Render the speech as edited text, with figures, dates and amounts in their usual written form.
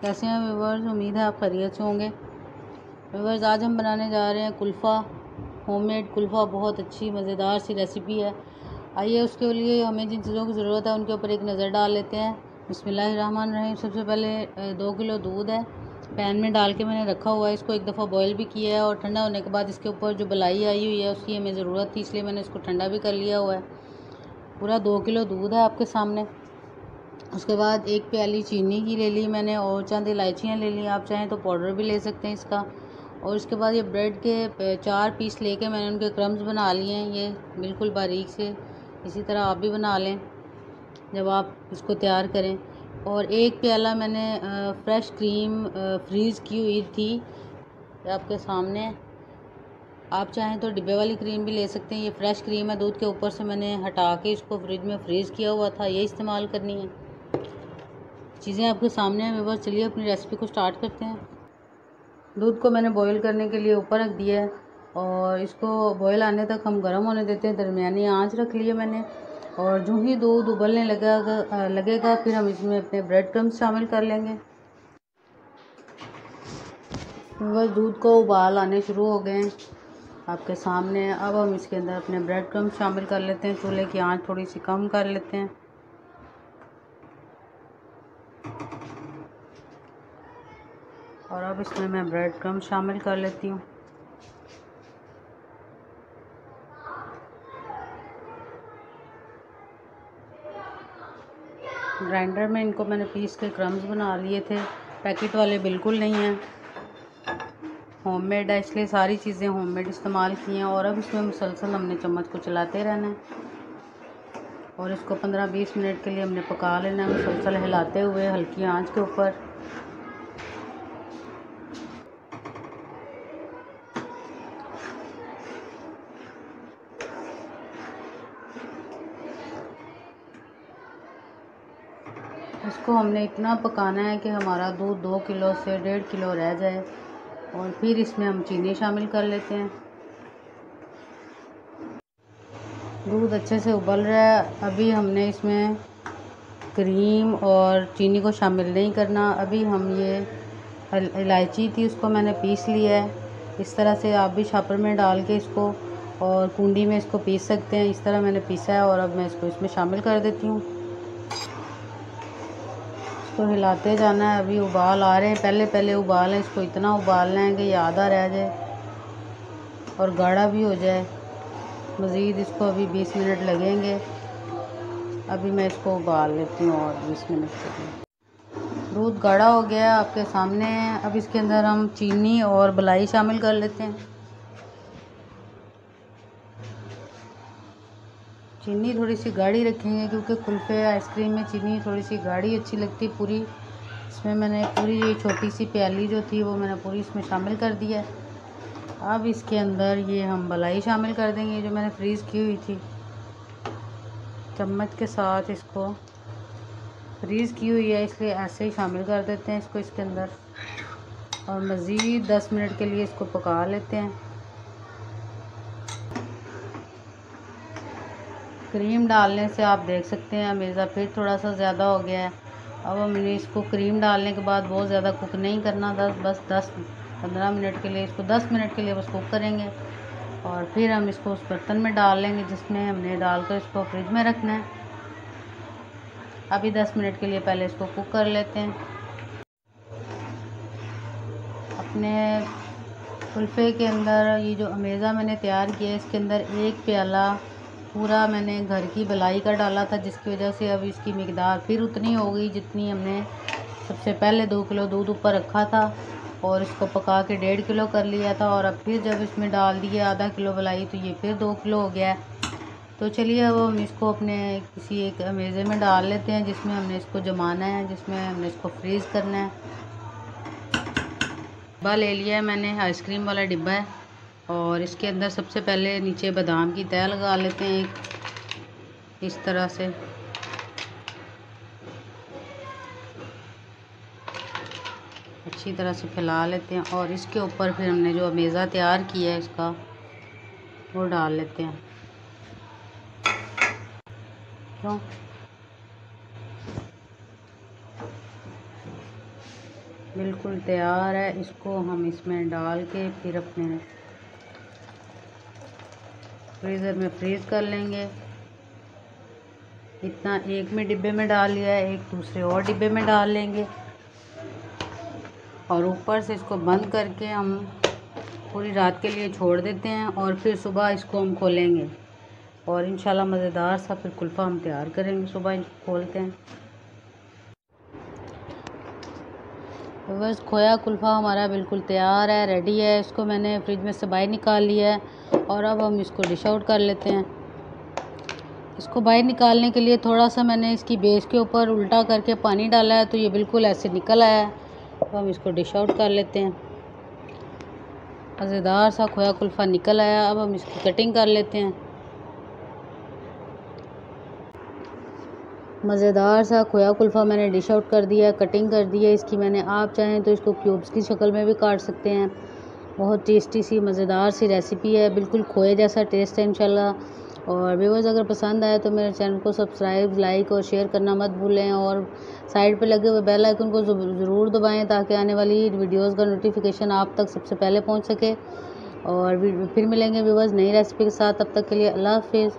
कैसे हैं व्यूवर्स, उम्मीद है आप खैरियत से होंगे। व्यूवर्स, आज हम बनाने जा रहे हैं कुल्फ़ा, होममेड कुल्फ़ा। बहुत अच्छी मज़ेदार सी रेसिपी है। आइए उसके लिए हमें जिन चीज़ों की ज़रूरत है उनके ऊपर एक नज़र डाल लेते हैं। बिस्मिल्लाहिर्रहमानिर्रहीम। सबसे पहले 2 किलो दूध है, पैन में डाल के मैंने रखा हुआ है। इसको एक दफ़ा बॉयल भी किया है और ठंडा होने के बाद इसके ऊपर जो बलाई आई हुई है उसकी हमें ज़रूरत थी, इसलिए मैंने इसको ठंडा भी कर लिया हुआ है। पूरा 2 किलो दूध है आपके सामने। उसके बाद 1 प्याली चीनी की ले ली मैंने और चंद इलायचियाँ ले ली। आप चाहें तो पाउडर भी ले सकते हैं इसका। और उसके बाद ये ब्रेड के 4 पीस लेके मैंने उनके क्रम्स बना लिए हैं, ये बिल्कुल बारीक से। इसी तरह आप भी बना लें जब आप इसको तैयार करें। और 1 प्याला मैंने फ्रेश क्रीम फ्रीज़ की हुई थी, आपके सामने। आप चाहें तो डिब्बे वाली क्रीम भी ले सकते हैं। ये फ्रेश क्रीम है, दूध के ऊपर से मैंने हटा के इसको फ्रिज में फ्रीज़ किया हुआ था, ये इस्तेमाल करनी है। चीज़ें आपके सामने हैं। बस चलिए अपनी रेसिपी को स्टार्ट करते हैं। दूध को मैंने बॉईल करने के लिए ऊपर रख दिया है और इसको बॉईल आने तक हम गर्म होने देते हैं। दरमियानी आंच रख ली है मैंने। और जो ही दूध उबलने लगेगा फिर हम इसमें अपने ब्रेड क्रम्स शामिल कर लेंगे। बस दूध को उबाल आने शुरू हो गए हैं आपके सामने। अब हम इसके अंदर अपने ब्रेड क्रम्स शामिल कर लेते हैं। चूल्हे की आंच थोड़ी सी कम कर लेते हैं। और अब इसमें मैं ब्रेड क्रम्स शामिल कर लेती हूँ। ग्राइंडर में इनको मैंने पीस के क्रम्स बना लिए थे, पैकेट वाले बिल्कुल नहीं हैं, होममेड है, इसलिए सारी चीज़ें होममेड इस्तेमाल की हैं। और अब इसमें मुसलसल हमने चम्मच को चलाते रहना है और इसको 15-20 मिनट के लिए हमने पका लेना है, मुसलसल हिलाते हुए हल्की आंच के ऊपर। इसको हमने इतना पकाना है कि हमारा दूध 2 किलो से 1.5 किलो रह जाए। और फिर इसमें हम चीनी शामिल कर लेते हैं। दूध अच्छे से उबल रहा है। अभी हमने इसमें क्रीम और चीनी को शामिल नहीं करना। अभी हम ये इलायची थी उसको मैंने पीस लिया है। इस तरह से आप भी छापर में डाल के इसको और कुंडी में इसको पीस सकते हैं। इस तरह मैंने पीसा है और अब मैं इसको इसमें शामिल कर देती हूँ। इसको हिलाते जाना है। अभी उबाल आ रहे हैं, पहले उबाल है, इसको इतना उबालना है कि ये आधा रह जाए और गाढ़ा भी हो जाए। मज़ीद इसको अभी 20 मिनट लगेंगे। अभी मैं इसको उबाल लेती हूँ और 20 मिनट के लिए। दूध गाढ़ा हो गया आपके सामने है। अब इसके अंदर हम चीनी और बलाई शामिल कर लेते हैं। चीनी थोड़ी सी गाढ़ी रखेंगे क्योंकि कुल्फ़े आइसक्रीम में चीनी थोड़ी सी गाढ़ी अच्छी लगती है। पूरी इसमें मैंने पूरी ये छोटी सी प्याली जो थी वो मैंने पूरी इसमें शामिल कर दिया है। अब इसके अंदर ये हम बलाई शामिल कर देंगे जो मैंने फ्रीज़ की हुई थी। चम्मच के साथ इसको फ्रीज़ की हुई है इसलिए ऐसे ही शामिल कर देते हैं इसको इसके अंदर। और मज़ीद 10 मिनट के लिए इसको पका लेते हैं। क्रीम डालने से आप देख सकते हैं अमेज़ा फिर थोड़ा सा ज़्यादा हो गया है। अब हमने इसको क्रीम डालने के बाद बहुत ज़्यादा कुक नहीं करना, बस 10-15 मिनट के लिए, इसको 10 मिनट के लिए बस कुक करेंगे। और फिर हम इसको उस बर्तन में डाल लेंगे जिसमें हमने डालकर इसको फ्रिज में रखना है। अभी 10 मिनट के लिए पहले इसको कुक कर लेते हैं। अपने कुल्फ़े के अंदर ये जो अमेज़ा मैंने तैयार किया है इसके अंदर 1 प्याला पूरा मैंने घर की बलाई का डाला था, जिसकी वजह से अब इसकी मिकदार फिर उतनी हो गई जितनी हमने सबसे पहले 2 किलो दूध ऊपर रखा था और इसको पका के 1.5 किलो कर लिया था। और अब फिर जब इसमें डाल दिए आधा किलो बलाई तो ये फिर 2 किलो हो गया है। तो चलिए अब हम इसको अपने किसी एक अमेज़े में डाल लेते हैं जिसमें हमने इसको जमाना है, जिसमें हमने इसको फ्रीज़ करना है। डिब्बा ले लिया है मैंने, आइसक्रीम वाला डिब्बा है। और इसके अंदर सबसे पहले नीचे बादाम की तह लगा लेते हैं एक इस तरह से। अच्छी तरह से फैला लेते हैं और इसके ऊपर फिर हमने जो अमेज़ा तैयार किया है इसका वो डाल लेते हैं। क्यों बिल्कुल तैयार है। इसको हम इसमें डाल के फिर अपने फ्रीज़र में फ्रीज़ कर लेंगे। इतना एक में डिब्बे में डाल लिया है, एक दूसरे और डिब्बे में डाल लेंगे और ऊपर से इसको बंद करके हम पूरी रात के लिए छोड़ देते हैं और फिर सुबह इसको हम खोलेंगे और इंशाल्लाह मज़ेदार सा फिर कुल्फ़ा हम तैयार करेंगे। सुबह इनको खोलते हैं। तो बस खोया कुल्फ़ा हमारा बिल्कुल तैयार है, रेडी है। इसको मैंने फ्रिज में से बाहर निकाल लिया है और अब हम इसको डिश आउट कर लेते हैं। इसको बाहर निकालने के लिए थोड़ा सा मैंने इसकी बेस के ऊपर उल्टा करके पानी डाला है, तो ये बिल्कुल ऐसे निकल आया है। तो हम इसको डिश आउट कर लेते हैं। मज़ेदार सा खोया कुल्फ़ा निकल आया। अब हम इसकी कटिंग कर लेते हैं। मज़ेदार सा खोया कुल्फ़ा मैंने डिश आउट कर दिया है, कटिंग कर दी है इसकी मैंने। आप चाहें तो इसको क्यूब्स की शक्ल में भी काट सकते हैं। बहुत टेस्टी सी मज़ेदार सी रेसिपी है, बिल्कुल खोए जैसा टेस्ट है इंशाल्लाह। और व्यूअर्स अगर पसंद आए तो मेरे चैनल को सब्सक्राइब, लाइक और शेयर करना मत भूलें और साइड पे लगे हुए बेल आइकन को ज़रूर दबाएं ताकि आने वाली वीडियोज़ का नोटिफिकेशन आप तक सबसे पहले पहुँच सके। और फिर मिलेंगे व्यूअर्स नई रेसिपी के साथ। तब तक के लिए अल्लाह हाफिज़।